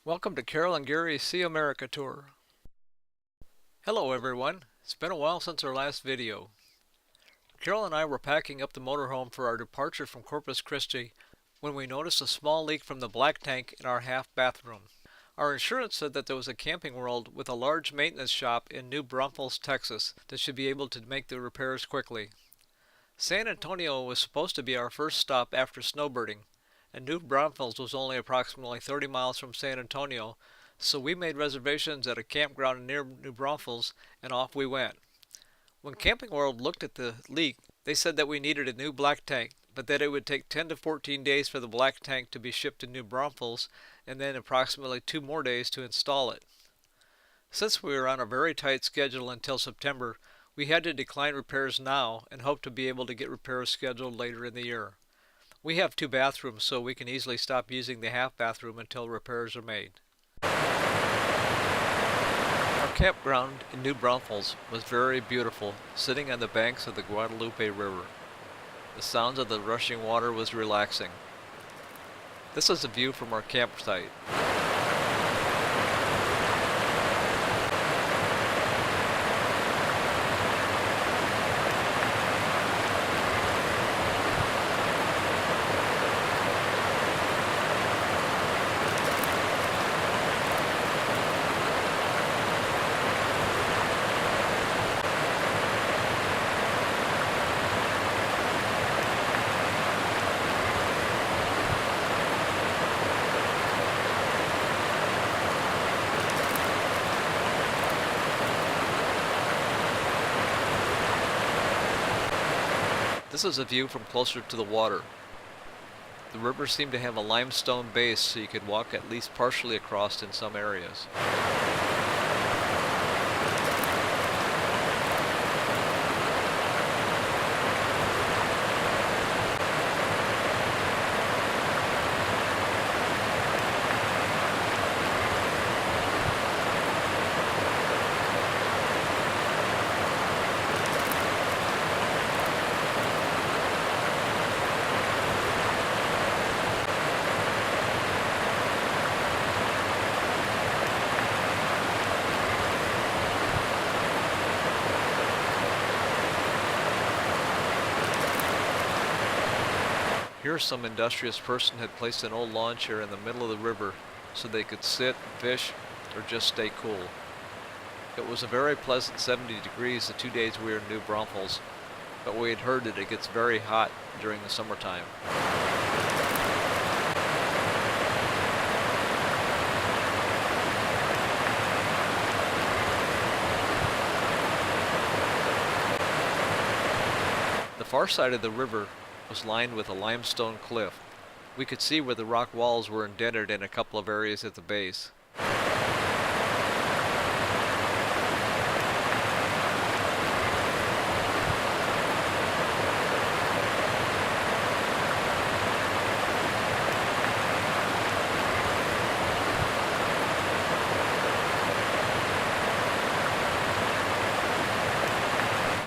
Welcome to Carol and Gary's See America Tour. Hello everyone, it's been a while since our last video. Carol and I were packing up the motorhome for our departure from Corpus Christi when we noticed a small leak from the black tank in our half bathroom. Our insurance said that there was a Camping World with a large maintenance shop in New Braunfels, Texas that should be able to make the repairs quickly. San Antonio was supposed to be our first stop after snowbirding, and New Braunfels was only approximately 30 miles from San Antonio, so we made reservations at a campground near New Braunfels and off we went. When Camping World looked at the leak, they said that we needed a new black tank, but that it would take 10 to 14 days for the black tank to be shipped to New Braunfels and then approximately 2 more days to install it. Since we were on a very tight schedule until September, we had to decline repairs now and hope to be able to get repairs scheduled later in the year. We have 2 bathrooms, so we can easily stop using the half bathroom until repairs are made. Our campground in New Braunfels was very beautiful, sitting on the banks of the Guadalupe River. The sounds of the rushing water was relaxing. This is a view from our campsite. This is a view from closer to the water. The river seemed to have a limestone base, so you could walk at least partially across in some areas. Here some industrious person had placed an old lawn chair in the middle of the river so they could sit, fish, or just stay cool. It was a very pleasant 70 degrees the 2 days we were in New Braunfels, but we had heard that it gets very hot during the summertime. The far side of the river was lined with a limestone cliff. We could see where the rock walls were indented in a couple of areas at the base.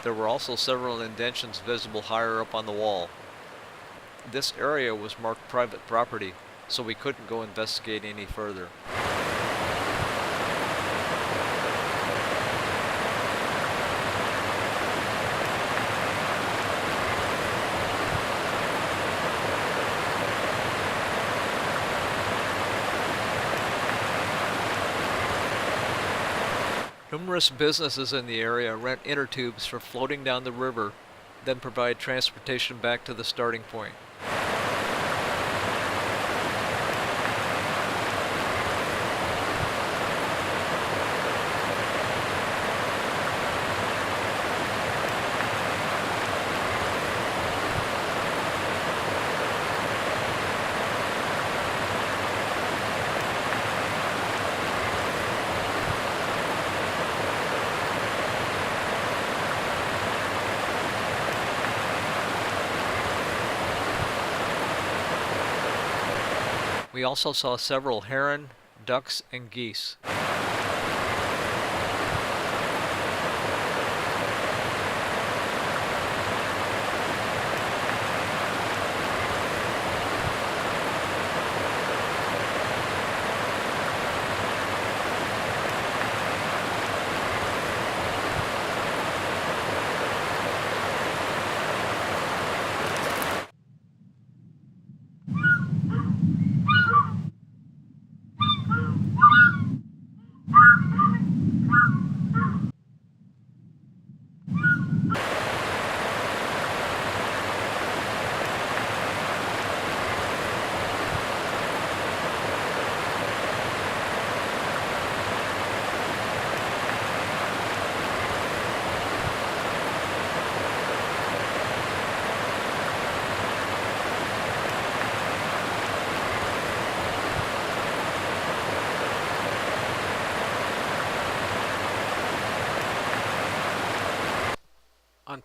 There were also several indentions visible higher up on the wall. This area was marked private property, so we couldn't go investigate any further. Numerous businesses in the area rent inner tubes for floating down the river, then provide transportation back to the starting point. We also saw several heron, ducks, and geese.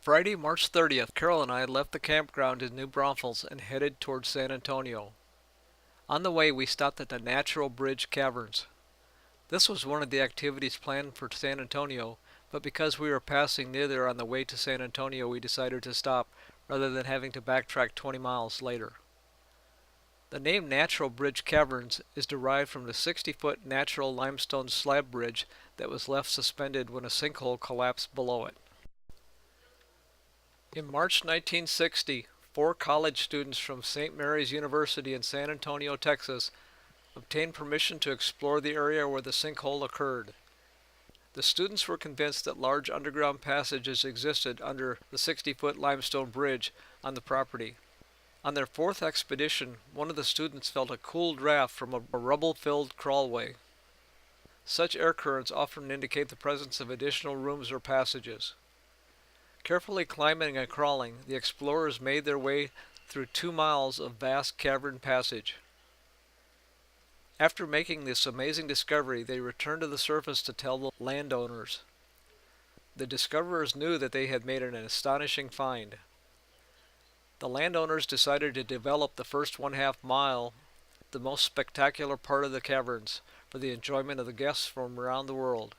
Friday, March 30th, Carol and I left the campground in New Braunfels and headed towards San Antonio. On the way, we stopped at the Natural Bridge Caverns. This was one of the activities planned for San Antonio, but because we were passing near there on the way to San Antonio, we decided to stop rather than having to backtrack 20 miles later. The name Natural Bridge Caverns is derived from the 60-foot natural limestone slab bridge that was left suspended when a sinkhole collapsed below it. In March 1960, 4 college students from St. Mary's University in San Antonio, Texas, obtained permission to explore the area where the sinkhole occurred. The students were convinced that large underground passages existed under the 60-foot limestone bridge on the property. On their 4th expedition, one of the students felt a cool draft from a rubble-filled crawlway. Such air currents often indicate the presence of additional rooms or passages. Carefully climbing and crawling, the explorers made their way through 2 miles of vast cavern passage. After making this amazing discovery, they returned to the surface to tell the landowners. The discoverers knew that they had made an astonishing find. The landowners decided to develop the first 1/2 mile, the most spectacular part of the caverns, for the enjoyment of the guests from around the world.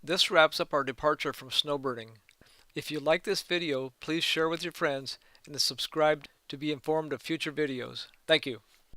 This wraps up our departure from snowbirding. If you like this video, please share with your friends and subscribe to be informed of future videos. Thank you.